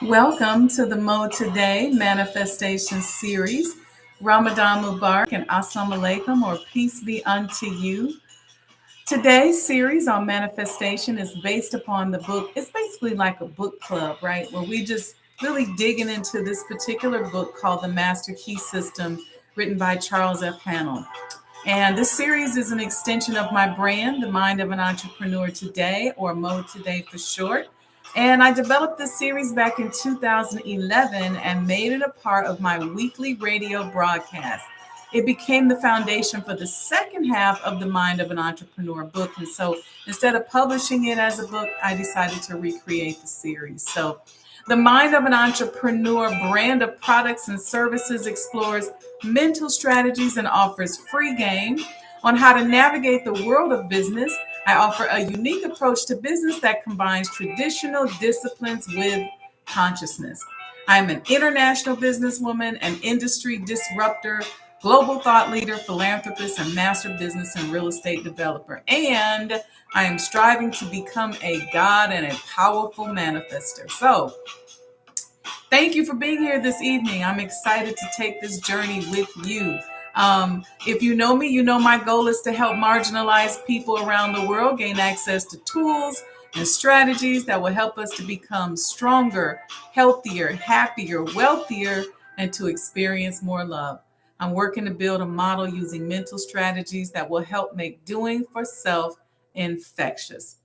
Welcome to the MOEToday Manifestation Series. Ramadan Mubarak and Assalamu Alaikum, or peace be unto you. Today's series on manifestation is based upon the book. It's basically like a book club, right? Where we just really digging into this particular book called The Master Key System, written by Charles F. Hanaal. And this series is an extension of my brand, The Mind of an Entrepreneur Today, or MOEToday for short. And I developed this series back in 2011 and made it a part of my weekly radio broadcast. It became the foundation for the second half of the Mind of an Entrepreneur book. And so instead of publishing it as a book, I decided to recreate the series. So the Mind of an Entrepreneur brand of products and services explores mental strategies and offers free game on how to navigate the world of business. I offer a unique approach to business that combines traditional disciplines with consciousness. I'm an international businesswoman, an industry disruptor, global thought leader, philanthropist, and master business and real estate developer. And I am striving to become a God and a powerful manifester. So, thank you for being here this evening. I'm excited to take this journey with you. If you know me, you know my goal is to help marginalized people around the world gain access to tools and strategies that will help us to become stronger, healthier, happier, wealthier, and to experience more love. I'm working to build a model using mental strategies that will help make doing for self infectious.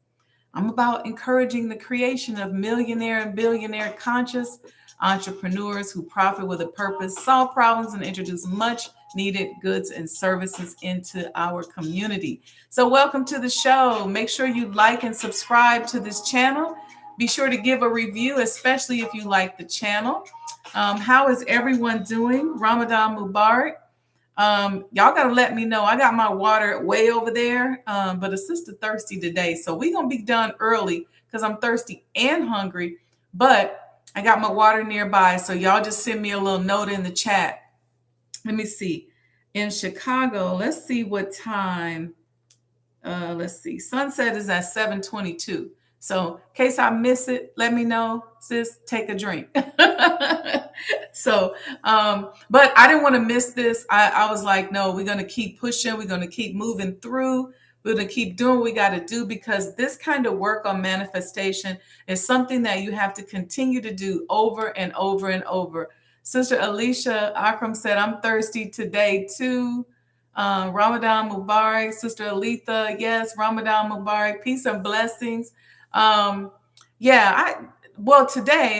I'm about encouraging the creation of millionaire and billionaire conscious entrepreneurs who profit with a purpose, solve problems, and introduce much needed goods and services into our community. So, welcome to the show. Make sure you like and subscribe to this channel. Be sure to give a review, especially if you like the channel. How is everyone doing? Ramadan Mubarak. Y'all gotta let me know. I got my water way over there, but a sister thirsty today, so we're gonna be done early because I'm thirsty and hungry. But I got my water nearby, so y'all just send me a little note in the chat. Let me see. In Chicago, let's see what time. Let's see. Sunset is at 7:22. So in case I miss it, let me know. Sis, take a drink. So, but I didn't want to miss this. I was like, no, we're going to keep pushing. We're going to keep moving through. We're going to keep doing what we got to do, because this kind of work on manifestation is something that you have to continue to do over and over and over. Sister Alicia Akram said, I'm thirsty today too. Ramadan Mubarak. Sister Aletha, yes, Ramadan Mubarak. Peace and blessings. Today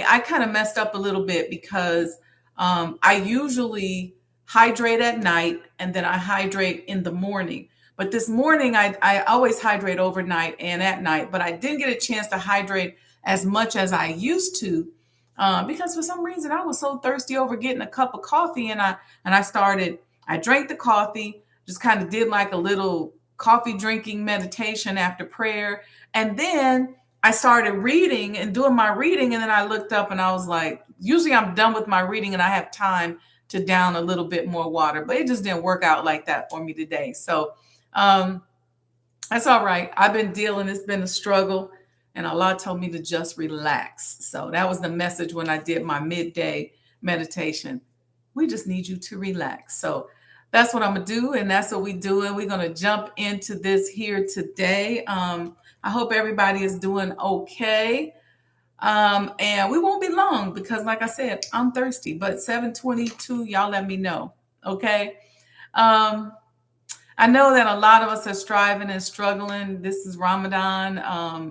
I kind of messed up a little bit because I usually hydrate at night and then I hydrate in the morning. But this morning I always hydrate overnight and at night, but I didn't get a chance to hydrate as much as I used to, because for some reason I was so thirsty over getting a cup of coffee, and I drank the coffee, just kind of did like a little coffee drinking meditation after prayer, and then I started reading and doing my reading, and then I looked up and I was like, usually I'm done with my reading and I have time to down a little bit more water, but it just didn't work out like that for me today. So that's all right. I've been dealing, it's been a struggle, and Allah told me to just relax. So that was the message when I did my midday meditation. We just need you to relax. So that's what I'm going to do, and that's what we're doing. We're going to jump into this here today. I hope everybody is doing okay. And we won't be long because, like I said, I'm thirsty. But 7:22, y'all let me know, okay? I know that a lot of us are striving and struggling. This is Ramadan,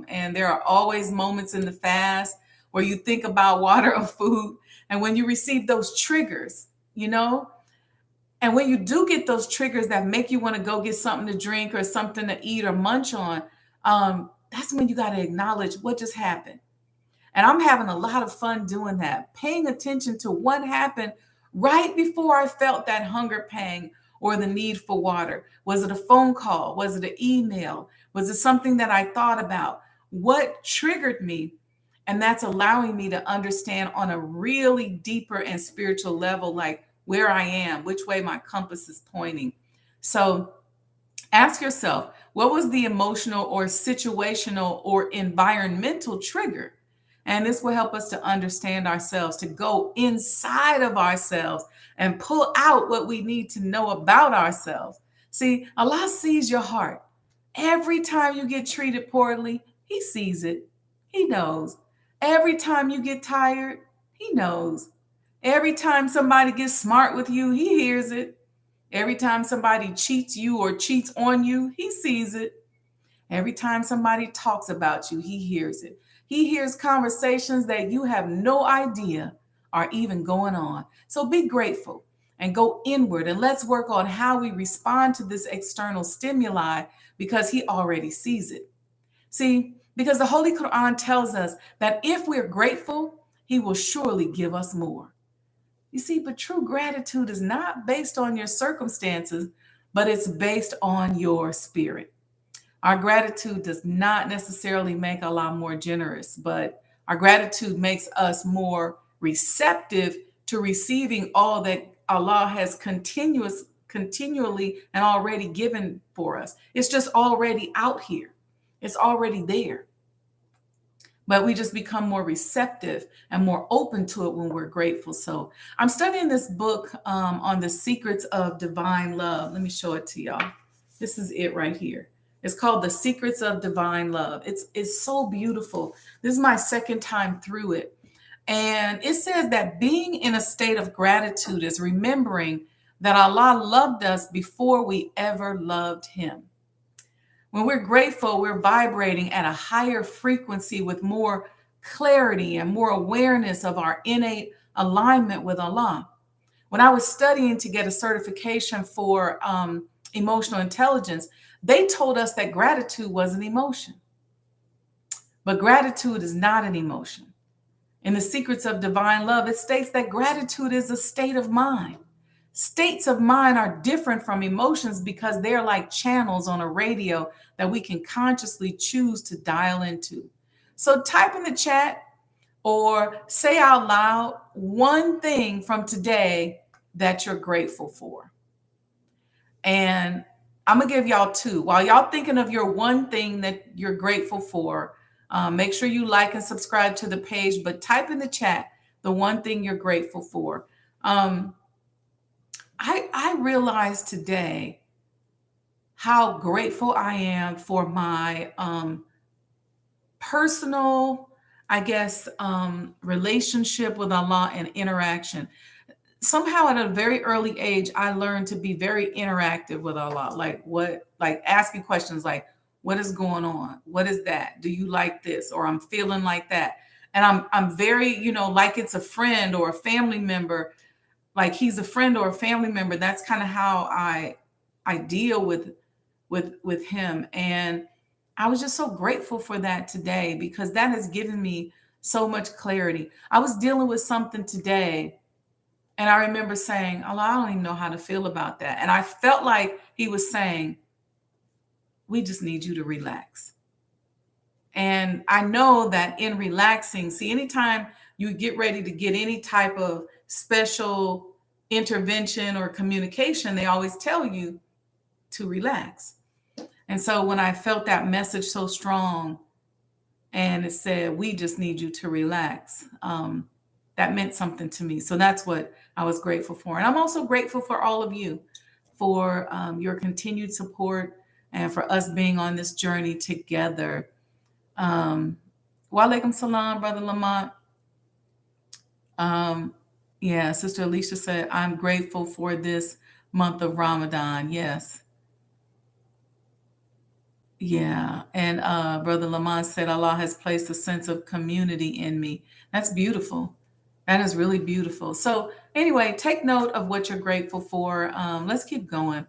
and there are always moments in the fast where you think about water or food, and when you receive those triggers, and when you do get those triggers that make you want to go get something to drink or something to eat or munch on, that's when you got to acknowledge what just happened. And I'm having a lot of fun doing that, paying attention to what happened right before I felt that hunger pang or the need for water. Was it a phone call? Was it an email? Was it something that I thought about? What triggered me? And that's allowing me to understand on a really deeper and spiritual level, like where I am, which way my compass is pointing. So ask yourself, what was the emotional or situational or environmental trigger And this will help us to understand ourselves, to go inside of ourselves and pull out what we need to know about ourselves. See, Allah sees your heart. Every time you get treated poorly, He sees it. He knows. Every time you get tired, He knows. Every time somebody gets smart with you, He hears it. Every time somebody cheats you or cheats on you, He sees it. Every time somebody talks about you, He hears it. He hears conversations that you have no idea are even going on. So be grateful and go inward, and let's work on how we respond to this external stimuli, because He already sees it. See, because the Holy Quran tells us that if we're grateful, He will surely give us more. You see, but true gratitude is not based on your circumstances, but it's based on your spirit. Our gratitude does not necessarily make Allah more generous, but our gratitude makes us more receptive to receiving all that Allah has continually and already given for us. It's just already out here. It's already there. But we just become more receptive and more open to it when we're grateful. So I'm studying this book on the secrets of divine love. Let me show it to y'all. This is it right here. It's called The Secrets of Divine Love. It's so beautiful. This is my second time through it. And it says that being in a state of gratitude is remembering that Allah loved us before we ever loved Him. When we're grateful, we're vibrating at a higher frequency with more clarity and more awareness of our innate alignment with Allah. When I was studying to get a certification for emotional intelligence, they told us that gratitude was an emotion. But gratitude is not an emotion. In The Secrets of Divine Love, it states that gratitude is a state of mind. States of mind are different from emotions because they're like channels on a radio that we can consciously choose to dial into. So type in the chat or say out loud one thing from today that you're grateful for. And I'm going to give y'all two. While y'all thinking of your one thing that you're grateful for, make sure you like and subscribe to the page, but type in the chat the one thing you're grateful for. I realized today how grateful I am for my personal, relationship with Allah and interaction. Somehow at a very early age, I learned to be very interactive with Allah. Like asking questions like, what is going on? What is that? Do you like this? Or I'm feeling like that. And I'm very, like it's a friend or a family member, like he's a friend or a family member. That's kind of how I deal with him. And I was just so grateful for that today, because that has given me so much clarity. I was dealing with something today, and I remember saying, Allah, I don't even know how to feel about that. And I felt like He was saying, we just need you to relax. And I know that in relaxing, see, anytime you get ready to get any type of special intervention or communication, they always tell you to relax. And so when I felt that message so strong and it said, we just need you to relax, that meant something to me. So that's what I was grateful for. And I'm also grateful for all of you for your continued support and for us being on this journey together. Wa alaikum salam, Brother Lamont. Yeah, Sister Alicia said, I'm grateful for this month of Ramadan. Yes. Yeah. And Brother Lamont said, Allah has placed a sense of community in me. That's beautiful. That is really beautiful. So anyway, take note of what you're grateful for. Let's keep going.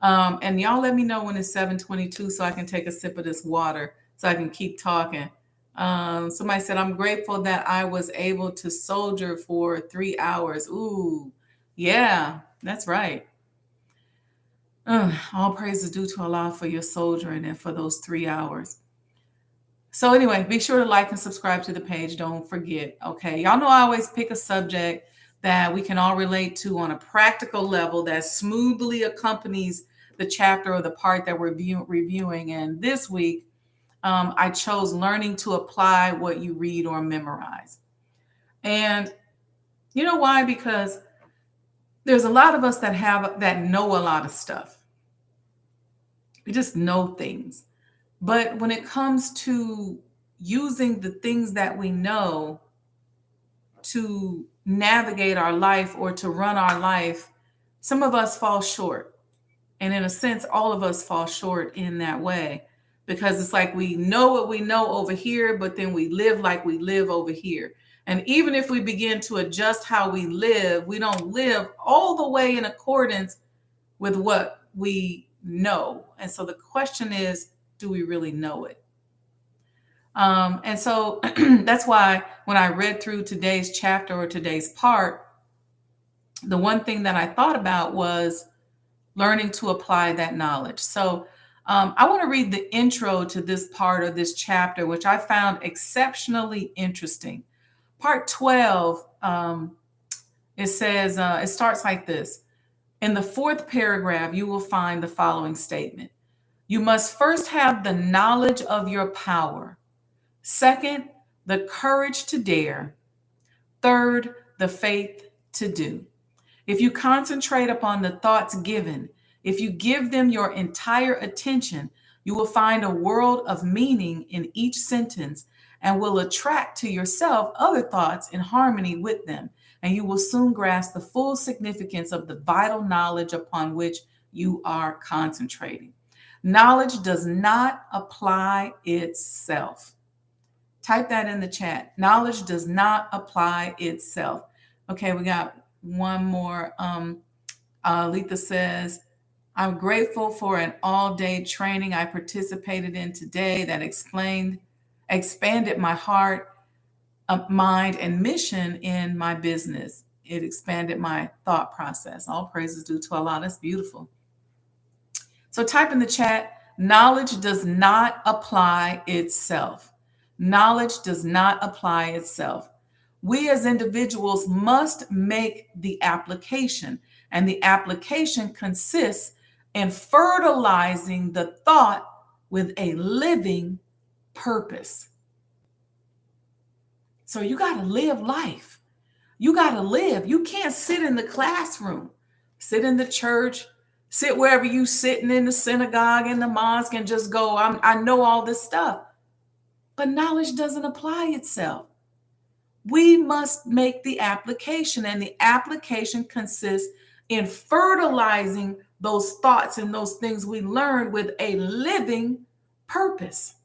And y'all let me know when it's 7:22 so I can take a sip of this water so I can keep talking. Somebody said, I'm grateful that I was able to soldier for 3 hours. Ooh, yeah, that's right. All praise is due to Allah for your soldiering and for those 3 hours. So anyway, be sure to like and subscribe to the page. Don't forget. Okay. Y'all know I always pick a subject that we can all relate to on a practical level that smoothly accompanies the chapter or the part that we're reviewing. And this week, I chose learning to apply what you read or memorize. And you know why? Because there's a lot of us that know a lot of stuff. We just know things. But when it comes to using the things that we know to navigate our life or to run our life, some of us fall short. And in a sense, all of us fall short in that way, because it's like we know what we know over here, but then we live like we live over here. And even if we begin to adjust how we don't live all the way in accordance with what we know. And so the question is, do we really know it? And so that's why when I read through today's chapter or today's part, the one thing that I thought about was learning to apply that knowledge. So I want to read the intro to this part of this chapter, which I found exceptionally interesting. Part 12, it says, it starts like this. In the fourth paragraph, you will find the following statement. You must first have the knowledge of your power. Second, the courage to dare. Third, the faith to do. If you concentrate upon the thoughts given, if you give them your entire attention, you will find a world of meaning in each sentence and will attract to yourself other thoughts in harmony with them. And you will soon grasp the full significance of the vital knowledge upon which you are concentrating. Knowledge does not apply itself. Type that in the chat. Knowledge does not apply itself. Okay, we got one more. Letha says, I'm grateful for an all-day training I participated in today that expanded my heart, mind, and mission in my business. It expanded my thought process. All praises due to Allah. That's beautiful. So type in the chat, knowledge does not apply itself. Knowledge does not apply itself. We as individuals must make the application, and the application consists in fertilizing the thought with a living purpose. So you got to live life. You got to live. You can't sit in the classroom, sit in the church, sit wherever you sitting in the synagogue, in the mosque, and just go, I know all this stuff. But knowledge doesn't apply itself. We must make the application, and the application consists in fertilizing those thoughts and those things we learned with a living purpose.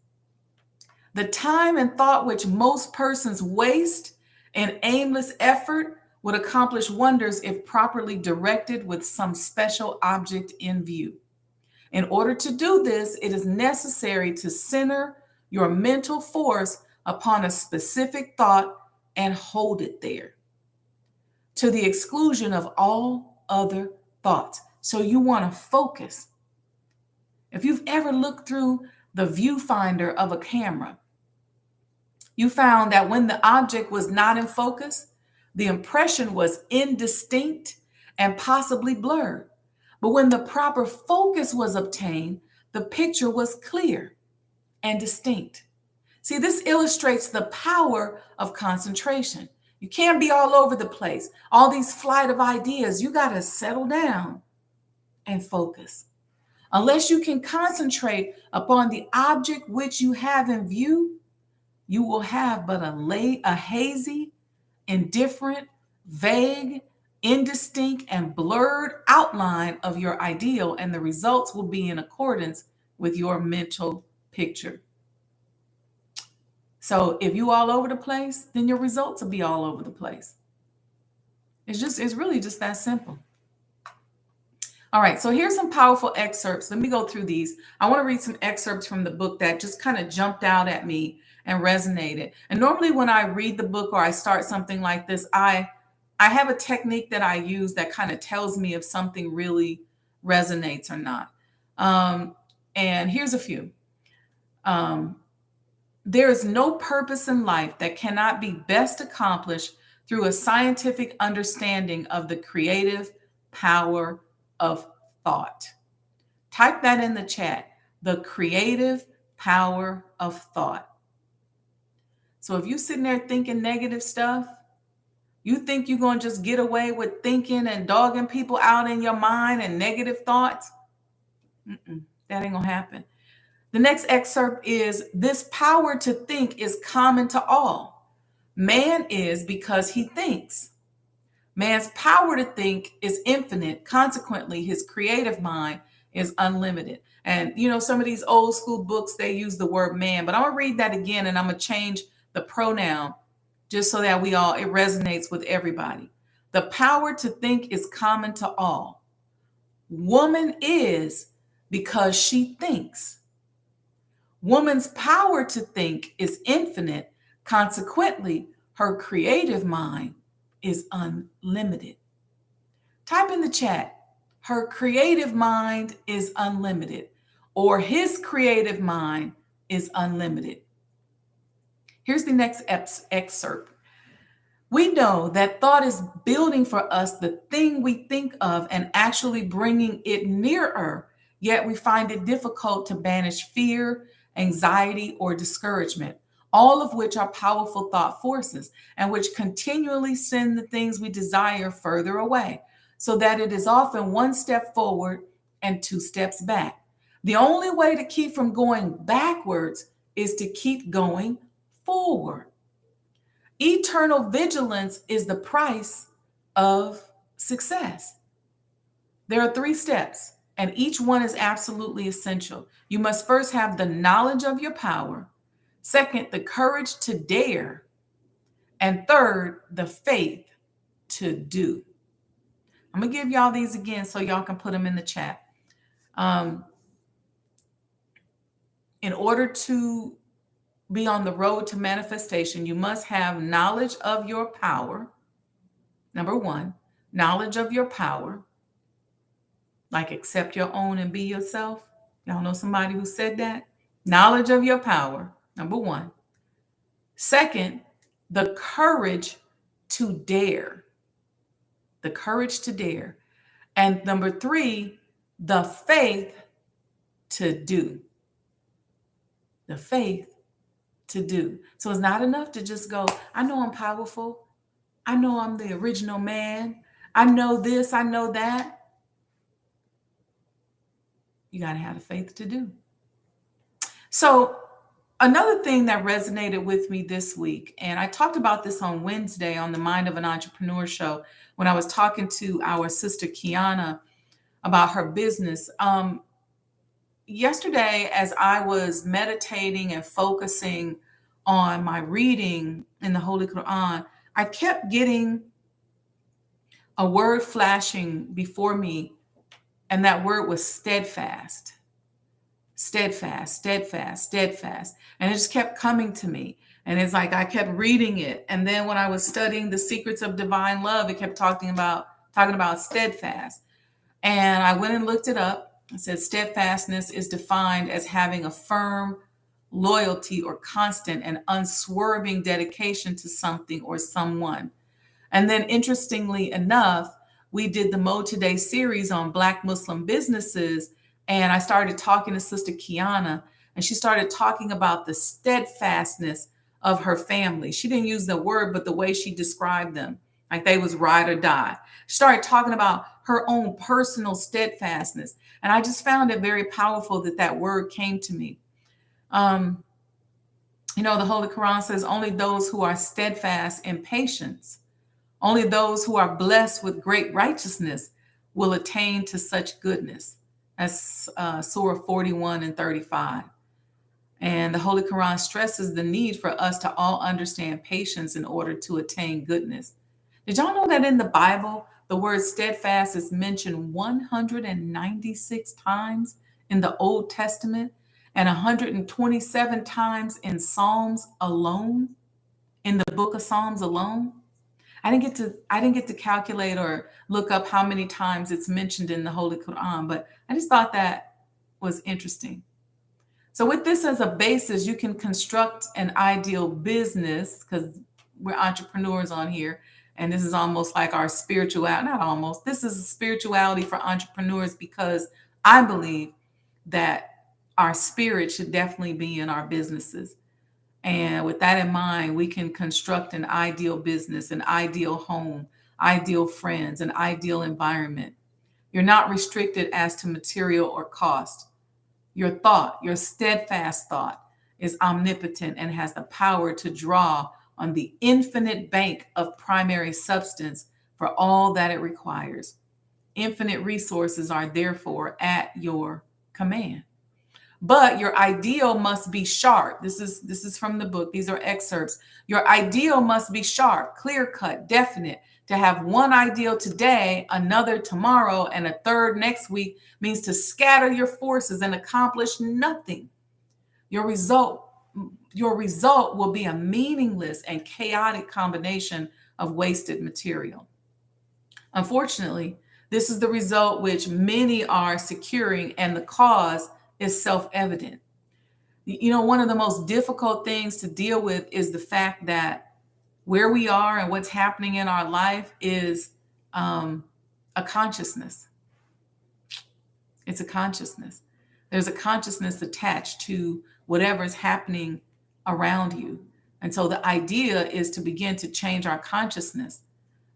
The time and thought which most persons waste in aimless effort would accomplish wonders if properly directed with some special object in view. In order to do this, it is necessary to center your mental force upon a specific thought and hold it there, to the exclusion of all other thoughts. So you want to focus. If you've ever looked through the viewfinder of a camera, you found that when the object was not in focus, the impression was indistinct and possibly blurred. But when the proper focus was obtained, the picture was clear and distinct. See, this illustrates the power of concentration. You can't be all over the place. All these flight of ideas, you got to settle down and focus. Unless you can concentrate upon the object which you have in view, you will have but a hazy, indifferent, vague, indistinct, and blurred outline of your ideal, and the results will be in accordance with your mental picture. So if you all over the place, then your results will be all over the place. It's really just that simple. All right, so here's some powerful excerpts. Let me go through these. I want to read some excerpts from the book that just kind of jumped out at me and resonated. And normally when I read the book or I start something like this, I have a technique that I use that kind of tells me if something really resonates or not. And here's a few. There is no purpose in life that cannot be best accomplished through a scientific understanding of the creative power of thought. Type that in the chat. The creative power of thought. So if you're sitting there thinking negative stuff, you think you're going to just get away with thinking and dogging people out in your mind and negative thoughts? That ain't going to happen. The next excerpt is, this power to think is common to all. Man is because he thinks. Man's power to think is infinite. Consequently, his creative mind is unlimited. And, some of these old school books, they use the word man, but I'm going to read that again and I'm going to change the pronoun just so that it resonates with everybody. The power to think is common to all. Woman is because she thinks. Woman's power to think is infinite. Consequently, her creative mind is unlimited. Type in the chat, her creative mind is unlimited, or his creative mind is unlimited. Here's the next excerpt. We know that thought is building for us the thing we think of and actually bringing it nearer, yet we find it difficult to banish fear, anxiety, or discouragement, all of which are powerful thought forces and which continually send the things we desire further away, so that it is often one step forward and two steps back. The only way to keep from going backwards is to keep going forward. Eternal vigilance is the price of success. There are 3 steps, and each one is absolutely essential. You must first have the knowledge of your power. Second, the courage to dare. And third, the faith to do. I'm going to give y'all these again so y'all can put them in the chat. In order to be on the road to manifestation, you must have knowledge of your power. Number 1, knowledge of your power. Like accept your own and be yourself. Y'all know somebody who said that? Knowledge of your power, number 1. Second, the courage to dare. The courage to dare. And number 3, the faith to do. The faith to do. So it's not enough to just go, I know I'm powerful. I know I'm the original man. I know this, I know that. You got to have the faith to do. So another thing that resonated with me this week, and I talked about this on Wednesday on the Mind of an Entrepreneur show when I was talking to our sister Kiana about her business. Yesterday, as I was meditating and focusing on my reading in the Holy Quran, I kept getting a word flashing before me, and that word was steadfast. Steadfast, steadfast, steadfast. And it just kept coming to me. And it's like I kept reading it. And then when I was studying the secrets of divine love, it kept talking about steadfast. And I went and looked it up. It said steadfastness is defined as having a firm loyalty or constant and unswerving dedication to something or someone. And then interestingly enough, we did the MOEToday series on Black Muslim businesses. And I started talking to Sister Kiana, and she started talking about the steadfastness of her family. She didn't use the word, but the way she described them, like they was ride or die. She started talking about her own personal steadfastness. And I just found it very powerful that word came to me. The Holy Quran says only those who are steadfast in patience, only those who are blessed with great righteousness will attain to such goodness. That's Surah 41 and 35. And the Holy Quran stresses the need for us to all understand patience in order to attain goodness. Did y'all know that in the Bible, the word steadfast is mentioned 196 times in the Old Testament and 127 times in Psalms alone, in the book of Psalms alone? I didn't get to calculate or look up how many times it's mentioned in the Holy Quran, but I just thought that was interesting. So with this as a basis, you can construct an ideal business, because we're entrepreneurs on here, and this is almost like our spirituality, not almost, this is spirituality for entrepreneurs, because I believe that our spirit should definitely be in our businesses. And with that in mind, we can construct an ideal business, an ideal home, ideal friends, an ideal environment. You're not restricted as to material or cost. Your thought, your steadfast thought, is omnipotent and has the power to draw on the infinite bank of primary substance for all that it requires. Infinite resources are therefore at your command. But your ideal must be sharp. This is from the book. These are excerpts. Your ideal must be sharp, clear cut, definite. To have one ideal today, another tomorrow, and a third next week means to scatter your forces and accomplish nothing. Your result, your result will be a meaningless and chaotic combination of wasted material. Unfortunately, this is the result which many are securing, and the cause is self-evident. One of the most difficult things to deal with is the fact that where we are and what's happening in our life is a consciousness. It's a consciousness. There's a consciousness attached to whatever's happening around you. And so the idea is to begin to change our consciousness.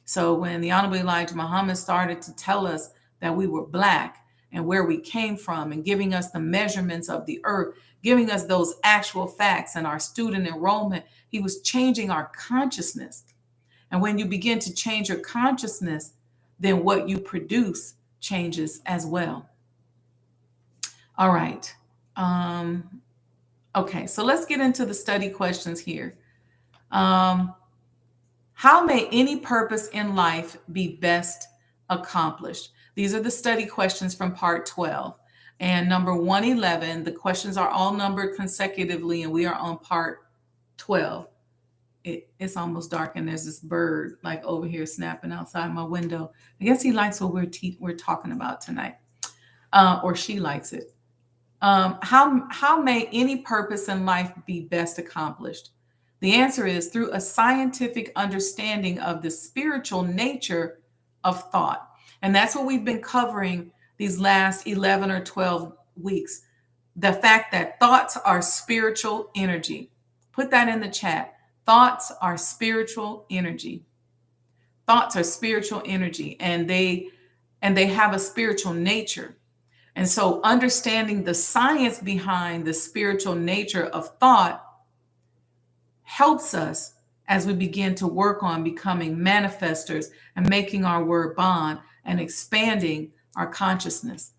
So when the Honorable Elijah Muhammad started to tell us that we were Black and where we came from and giving us the measurements of the earth, giving us those actual facts and our student enrollment, he was changing our consciousness. And when you begin to change your consciousness, then what you produce changes as well. All right. Okay, so let's get into the study questions here. How may any purpose in life be best accomplished? These are the study questions from part 12. And number 111, the questions are all numbered consecutively, and we are on part 12. It's almost dark, and there's this bird like over here snapping outside my window. I guess he likes what we're talking about tonight, or she likes it. How may any purpose in life be best accomplished? The answer is through a scientific understanding of the spiritual nature of thought. And that's what we've been covering these last 11 or 12 weeks. The fact that thoughts are spiritual energy. Put that in the chat. Thoughts are spiritual energy. Thoughts are spiritual energy, and they have a spiritual nature. And so understanding the science behind the spiritual nature of thought helps us as we begin to work on becoming manifestors and making our word bond and expanding our consciousness.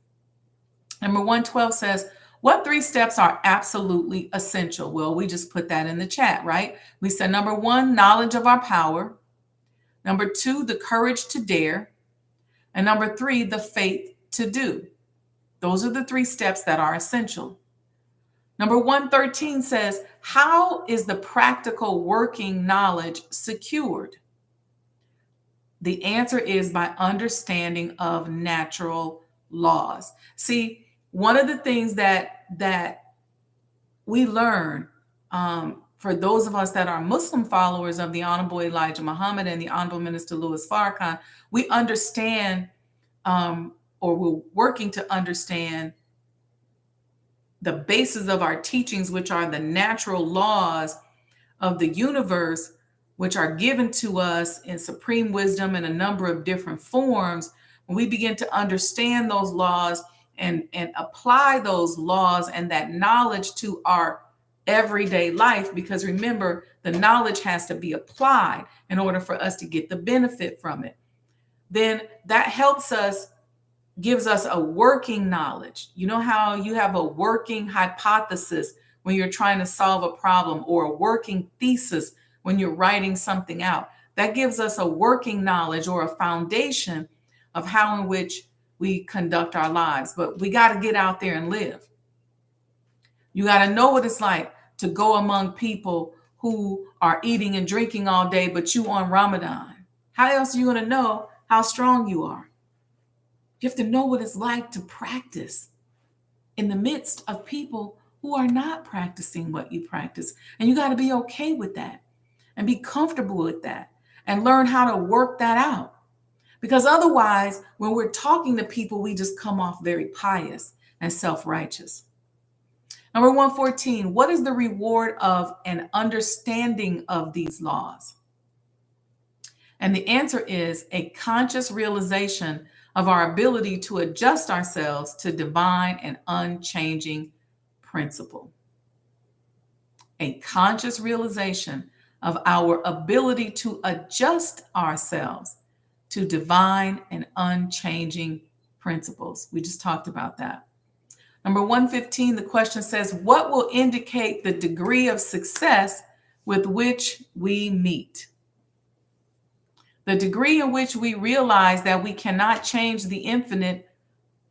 Number 112 says, what 3 steps are absolutely essential? Well, we just put that in the chat, right? We said number 1, knowledge of our power. Number 2, the courage to dare. And number 3, the faith to do. Those are the 3 steps that are essential. Number 113 says, how is the practical working knowledge secured? The answer is by understanding of natural laws. See, one of the things that we learn for those of us that are Muslim followers of the Honorable Elijah Muhammad and the Honorable Minister Louis Farrakhan, we understand or we're working to understand the basis of our teachings, which are the natural laws of the universe, which are given to us in supreme wisdom in a number of different forms. When we begin to understand those laws and apply those laws and that knowledge to our everyday life, because remember, the knowledge has to be applied in order for us to get the benefit from it, then that helps us, gives us a working knowledge. You know how you have a working hypothesis when you're trying to solve a problem, or a working thesis when you're writing something out. That gives us a working knowledge or a foundation of how in which we conduct our lives. But we got to get out there and live. You got to know what it's like to go among people who are eating and drinking all day, but you on Ramadan. How else are you going to know how strong you are? You have to know what it's like to practice in the midst of people who are not practicing what you practice. And you got to be okay with that and be comfortable with that and learn how to work that out. Because otherwise, when we're talking to people, we just come off very pious and self-righteous. Number 114, what is the reward of an understanding of these laws? And the answer is a conscious realization of our ability to adjust ourselves to divine and unchanging principle. A conscious realization of our ability to adjust ourselves to divine and unchanging principles. We just talked about that. Number 115, the question says, what will indicate the degree of success with which we meet? The degree in which we realize that we cannot change the infinite,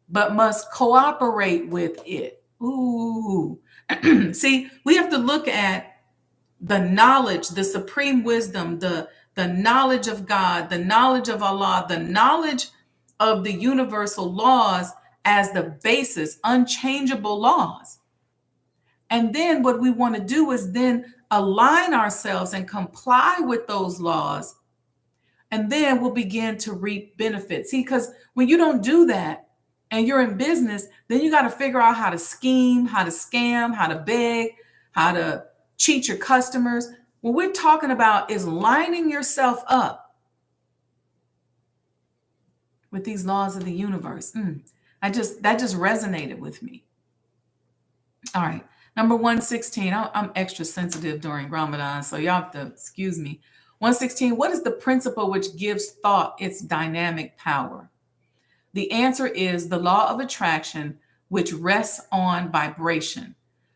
but must cooperate with it. Ooh. See, we have to look at the knowledge, the supreme wisdom, the knowledge of God, the knowledge of Allah, the knowledge of the universal laws as the basis, unchangeable laws. And then what we want to do is then align ourselves and comply with those laws. And then we'll begin to reap benefits. See, because when you don't do that and you're in business, then you got to figure out how to scheme, how to scam, how to beg, how to cheat your customers. What we're talking about is lining yourself up with these laws of the universe. That just resonated with me. All right. Number 116. I'm extra sensitive during Ramadan, so y'all have to excuse me. 116. What is the principle which gives thought its dynamic power? The answer is the law of attraction, which rests on vibration,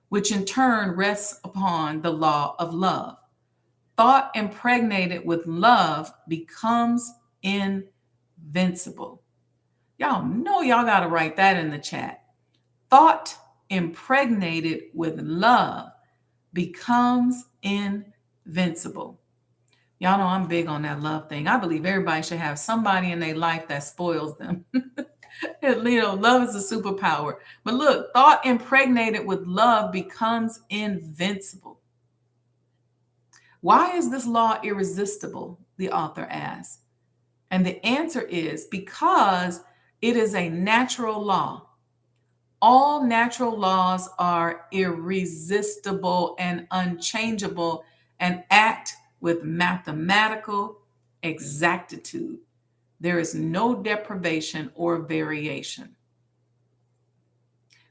which in turn rests upon the law of love. Thought impregnated with love becomes invincible. Y'all know y'all got to write that in the chat. Thought impregnated with love becomes invincible. Y'all know I'm big on that love thing. I believe everybody should have somebody in their life that spoils them. Love is a superpower. But look, thought impregnated with love becomes invincible. Why is this law irresistible? The author asks. And the answer is because it is a natural law. All natural laws are irresistible and unchangeable and act with mathematical exactitude. There is no deprivation or variation.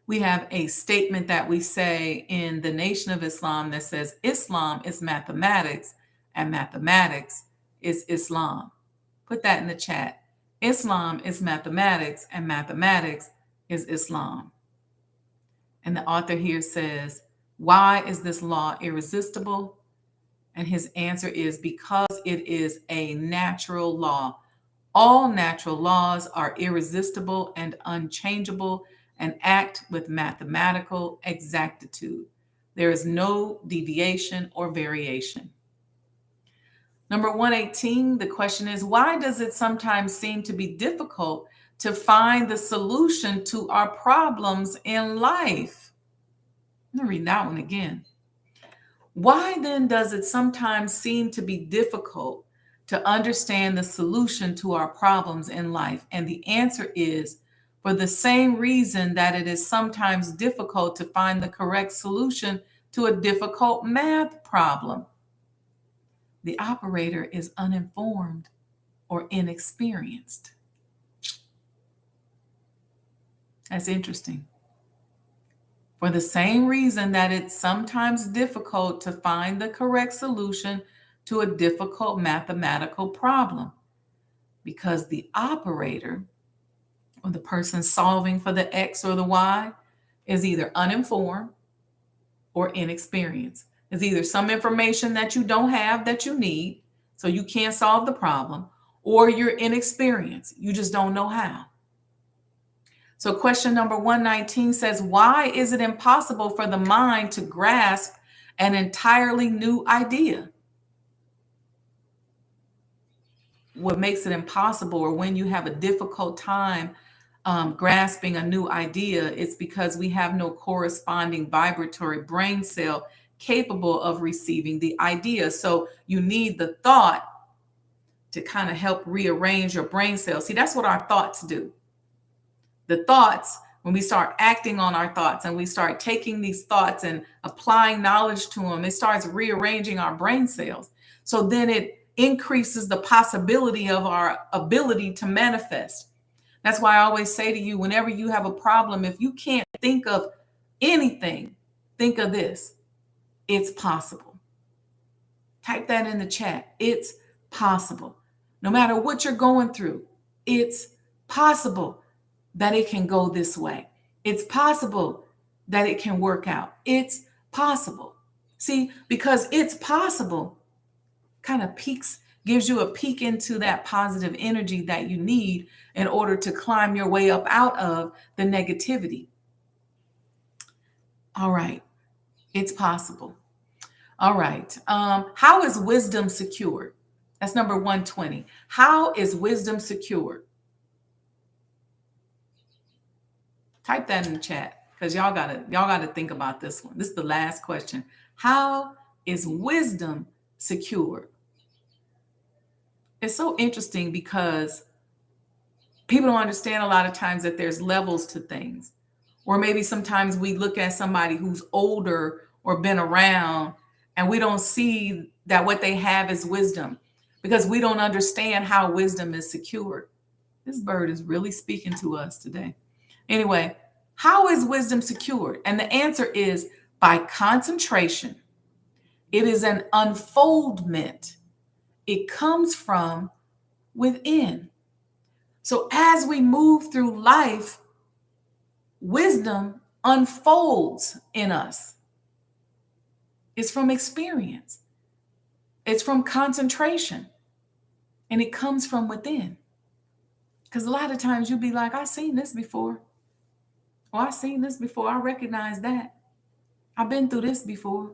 We have a statement that we say in the Nation of Islam that says Islam is mathematics and mathematics is Islam. Put that in the chat. Islam is mathematics and mathematics is Islam. And the author here says, why is this law irresistible? And his answer is because it is a natural law. All natural laws are irresistible and unchangeable and act with mathematical exactitude. There is no deviation or variation. Number 118, the question is, why does it sometimes seem to be difficult to find the solution to our problems in life? Let me read that one again. Why then does it sometimes seem to be difficult to understand the solution to our problems in life? And the answer is for the same reason that it is sometimes difficult to find the correct solution to a difficult math problem. The operator is uninformed or inexperienced. That's interesting. For the same reason that it's sometimes difficult to find the correct solution to a difficult mathematical problem, because the operator or the person solving for the X or the Y is either uninformed or inexperienced. It's either some information that you don't have that you need, so you can't solve the problem, or you're inexperienced. You just don't know how. So question number 119 says, why is it impossible for the mind to grasp an entirely new idea? What makes it impossible, or when you have a difficult time grasping a new idea, it's because we have no corresponding vibratory brain cell capable of receiving the idea. So you need the thought to kind of help rearrange your brain cells. See, that's what our thoughts do. The thoughts when we start acting on our thoughts and we start taking these thoughts and applying knowledge to them, it starts rearranging our brain cells. So then it increases the possibility of our ability to manifest. That's why I always say to you, whenever you have a problem, if you can't think of anything, think of this: it's possible. Type that in the chat. It's possible. No matter what you're going through, it's possible that it can go this way. It's possible that it can work out. It's possible. See, because it's possible kind of gives you a peek into that positive energy that you need in order to climb your way up out of the negativity. All right. It's possible. All right. How is wisdom secured? That's number 120. How is wisdom secured? Type that in the chat, because y'all gotta think about this one. This is the last question. How is wisdom secured? It's so interesting because people don't understand a lot of times that there's levels to things. Or maybe sometimes we look at somebody who's older or been around and we don't see that what they have is wisdom because we don't understand how wisdom is secured. This bird is really speaking to us today. Anyway, how is wisdom secured? And the answer is by concentration. It is an unfoldment. It comes from within. So as we move through life, wisdom unfolds in us. It's from experience. It's from concentration. And it comes from within. Because a lot of times you'll be like, I've seen this before. Oh, I've seen this before. I recognize that. I've been through this before.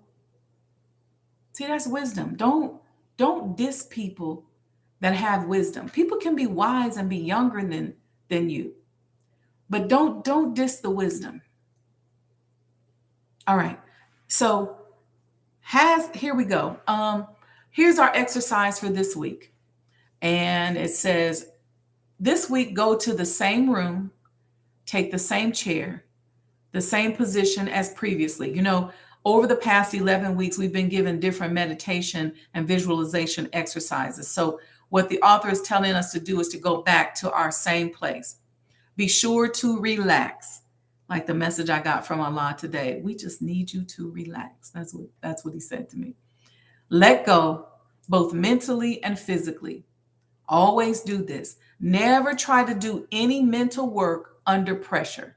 See, that's wisdom. Don't diss people that have wisdom. People can be wise and be younger than you. But don't diss the wisdom. All right. So here we go. Here's our exercise for this week. And it says, this week, go to the same room, take the same chair, the same position as previously. You know, over the past 11 weeks, we've been given different meditation and visualization exercises. So what the author is telling us to do is to go back to our same place. Be sure to relax. Like the message I got from Allah today. We just need you to relax. That's what he said to me. Let go, both mentally and physically. Always do this. Never try to do any mental work under pressure.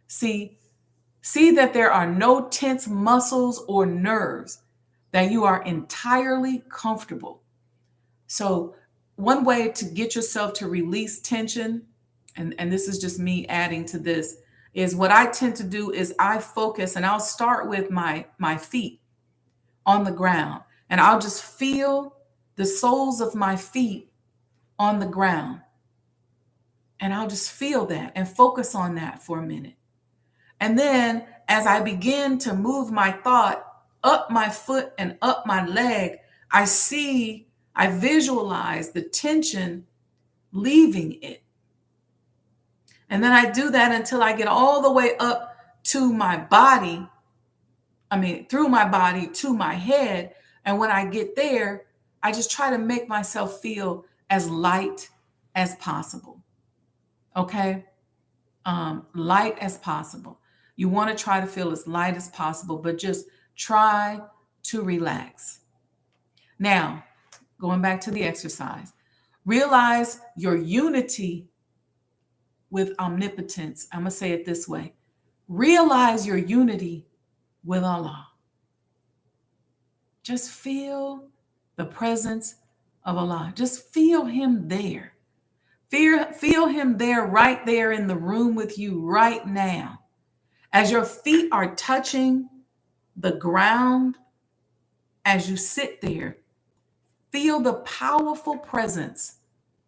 See that there are no tense muscles or nerves, that you are entirely comfortable. So one way to get yourself to release tension, and this is just me adding to this, is what I tend to do is I focus, and I'll start with my feet on the ground, and I'll just feel the soles of my feet on the ground. And I'll just feel that and focus on that for a minute. And then as I begin to move my thought up my foot and up my leg, I visualize the tension leaving it. And then I do that until I get all the way up to my body. Through my body to my head. And when I get there, I just try to make myself feel as light as possible. Okay? Light as possible. You want to try to feel as light as possible, but just try to relax. Now, going back to the exercise, realize your unity with omnipotence. I'm going to say it this way. Realize your unity with Allah. Just feel the presence of Allah. Just feel him there. Feel him there, right there in the room with you right now. As your feet are touching the ground, as you sit there, feel the powerful presence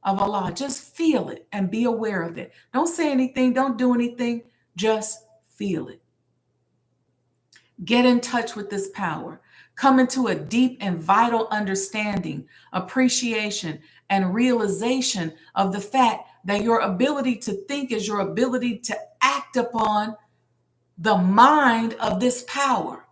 of Allah. Just feel it and be aware of it. Don't say anything. Don't do anything. Just feel it. Get in touch with this power. Come into a deep and vital understanding, appreciation, and realization of the fact that your ability to think is your ability to act upon the mind of this power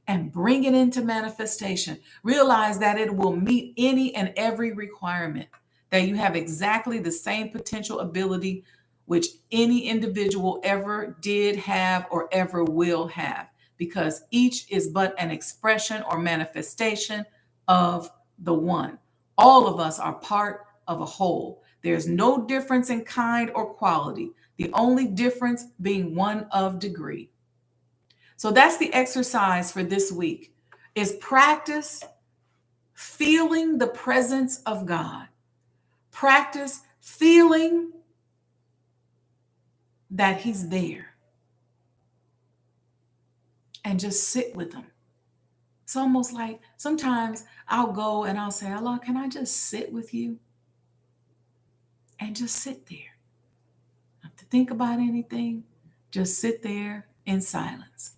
and bring it into manifestation. Realize that it will meet any and every requirement, that you have exactly the same potential ability which any individual ever did have or ever will have, because each is but an expression or manifestation of the one. All of us are part of a whole. There's no difference in kind or quality, the only difference being one of degree. So that's the exercise for this week, is practice feeling the presence of God. Practice feeling that he's there. And just sit with him. It's almost like sometimes I'll go and I'll say, Allah, can I just sit with you? And just sit there. Not to think about anything. Just sit there in silence.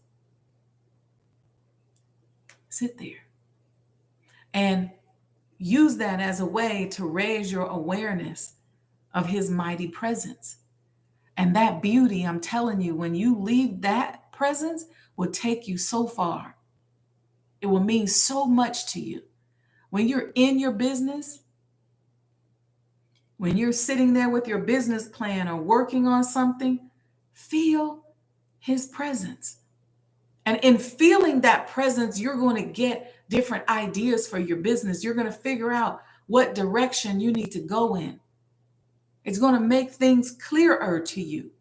Sit there. And use that as a way to raise your awareness of his mighty presence. And that beauty, I'm telling you, when you leave that presence, will take you so far. It will mean so much to you. When you're in your business, when you're sitting there with your business plan or working on something, feel his presence. And in feeling that presence, you're going to get different ideas for your business. You're going to figure out what direction you need to go in. It's going to make things clearer to you.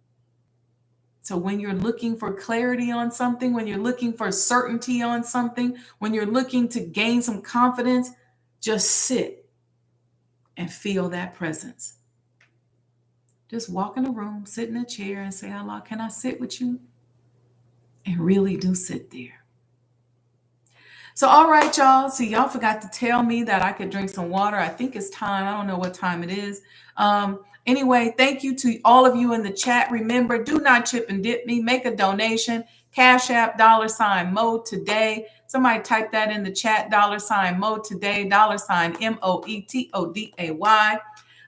So when you're looking for clarity on something, when you're looking for certainty on something, when you're looking to gain some confidence, just sit and feel that presence. Just walk in a room, sit in a chair and say, Allah, can I sit with you? And really do sit there. So, all right, y'all. So y'all forgot to tell me that I could drink some water. I think it's time. I don't know what time it is. Anyway, thank you to all of you in the chat. Remember, do not chip and dip me. Make a donation. Cash App, $MOEToday. Somebody type that in the chat, $MOEToday, $MOEToday.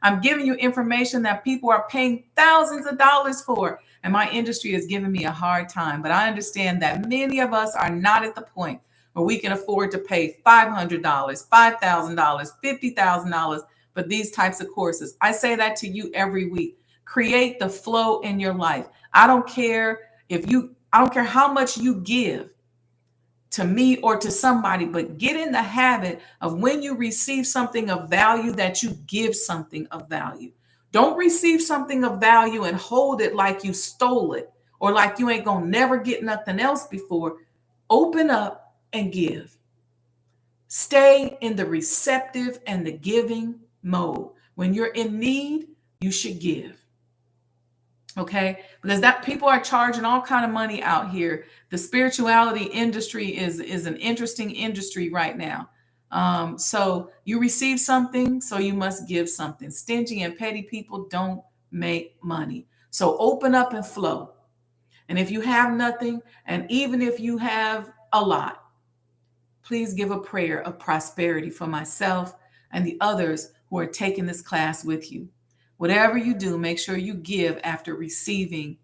I'm giving you information that people are paying thousands of dollars for. And my industry is giving me a hard time. But I understand that many of us are not at the point where we can afford to pay $500, $5,000, $50,000 for these types of courses. I say that to you every week. Create the flow in your life. I don't care how much you give to me or to somebody, but get in the habit of when you receive something of value that you give something of value. Don't receive something of value and hold it like you stole it or like you ain't gonna never get nothing else before. Open up and give. Stay in the receptive and the giving mode. When you're in need, you should give. Okay, because that people are charging all kind of money out here. The spirituality industry is an interesting industry right now. So you receive something, so you must give something. Stingy and petty people don't make money. So open up and flow. And if you have nothing, and even if you have a lot, please give a prayer of prosperity for myself and the others who are taking this class with you. Whatever you do, make sure you give after receiving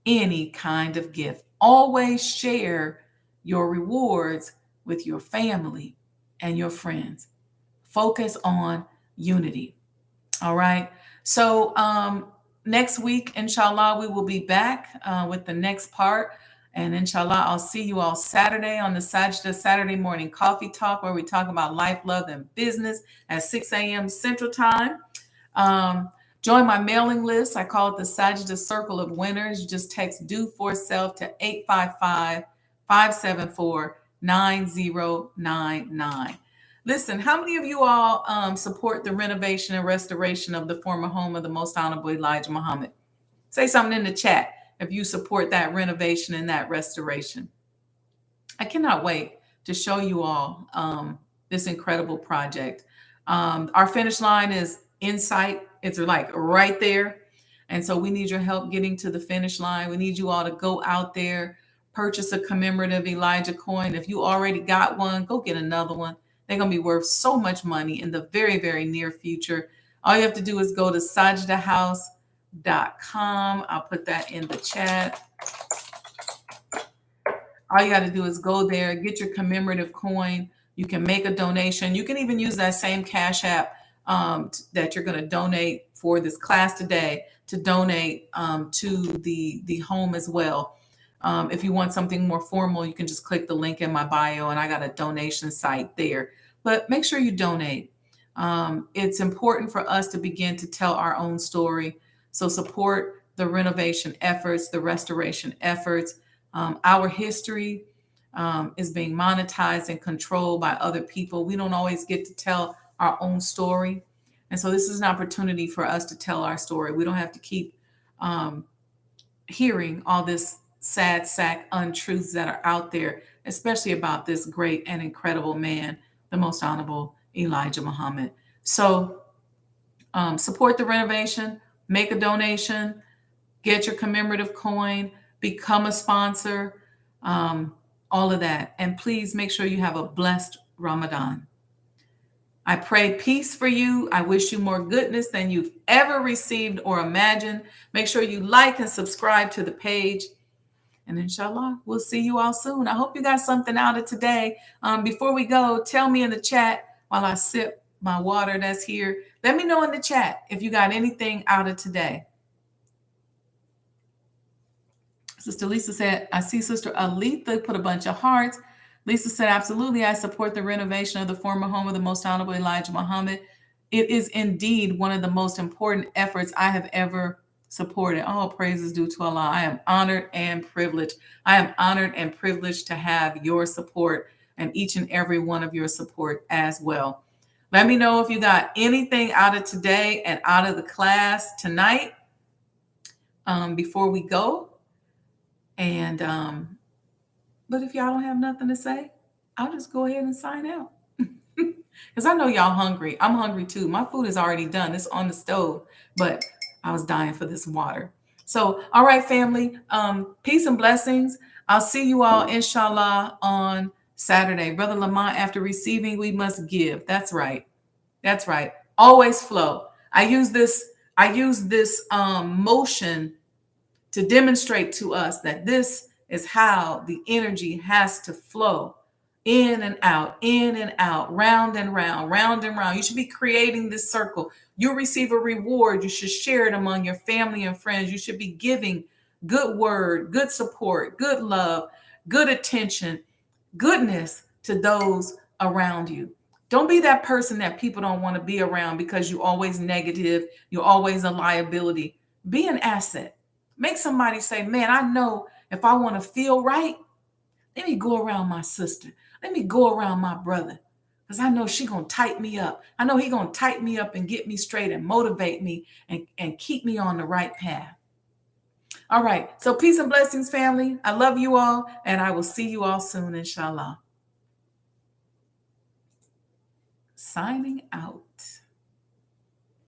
any kind of gift. Always share your rewards with your family and your friends. Focus on unity. All right. So next week, inshallah, we will be back with the next part. And inshallah, I'll see you all Saturday on the Sajdah Saturday Morning Coffee Talk, where we talk about life, love, and business at 6 a.m. Central Time. Join my mailing list. I call it the Sajdah Circle of Winners. You just text "Do for Self" to 855-574-9099. Listen, how many of you all support the renovation and restoration of the former home of the Most Honorable Elijah Muhammad? Say something in the chat if you support that renovation and that restoration. I cannot wait to show you all this incredible project. Our finish line is in sight. It's like right there. And so we need your help getting to the finish line. We need you all to go out there, purchase a commemorative Elijah coin. If you already got one, go get another one. They're going to be worth so much money in the very, very near future. All you have to do is go to sajdahhouse.com. I'll put that in the chat. All you got to do is go there, get your commemorative coin. You can make a donation. You can even use that same Cash App that you're going to donate for this class today to donate to the home as well. If you want something more formal, you can just click the link in my bio, and I got a donation site there. But make sure you donate. It's important for us to begin to tell our own story. So support the renovation efforts, the restoration efforts. Our history is being monetized and controlled by other people. We don't always get to tell our own story. And so this is an opportunity for us to tell our story. We don't have to keep hearing all this sad sack untruths that are out there, especially about this great and incredible man, the Most Honorable Elijah Muhammad. So support the renovation, make a donation, get your commemorative coin, become a sponsor, all of that. And please make sure you have a blessed Ramadan. I pray peace for you. I wish you more goodness than you've ever received or imagined. Make sure you like and subscribe to the page. And inshallah, we'll see you all soon. I hope you got something out of today. Before we go, tell me in the chat while I sip my water that's here. Let me know in the chat if you got anything out of today. Sister Lisa said, I see Sister Aletha put a bunch of hearts. Lisa said, absolutely, I support the renovation of the former home of the Most Honorable Elijah Muhammad. It is indeed one of the most important efforts I have ever supported. All praises due to Allah. I am honored and privileged. I am honored and privileged to have your support and each and every one of your support as well. Let me know if you got anything out of today and out of the class tonight before we go. And but if y'all don't have nothing to say, I'll just go ahead and sign out. Because I know y'all hungry. I'm hungry too. My food is already done. It's on the stove, but I was dying for this water. So, all right, family, peace and blessings. I'll see you all, inshallah, on Saturday. Brother Lamont, after receiving, we must give. That's right. That's right. Always flow. I use this motion to demonstrate to us that this is how the energy has to flow. In and out, round and round, round and round. You should be creating this circle. You'll receive a reward. You should share it among your family and friends. You should be giving good word, good support, good love, good attention, goodness to those around you. Don't be that person that people don't want to be around because you're always negative. You're always a liability. Be an asset. Make somebody say, man, I know if I want to feel right, let me go around my sister. Let me go around my brother, because I know she's going to tighten me up. I know he's going to tighten me up and get me straight and motivate me and keep me on the right path. All right. So peace and blessings, family. I love you all, and I will see you all soon, inshallah. Signing out.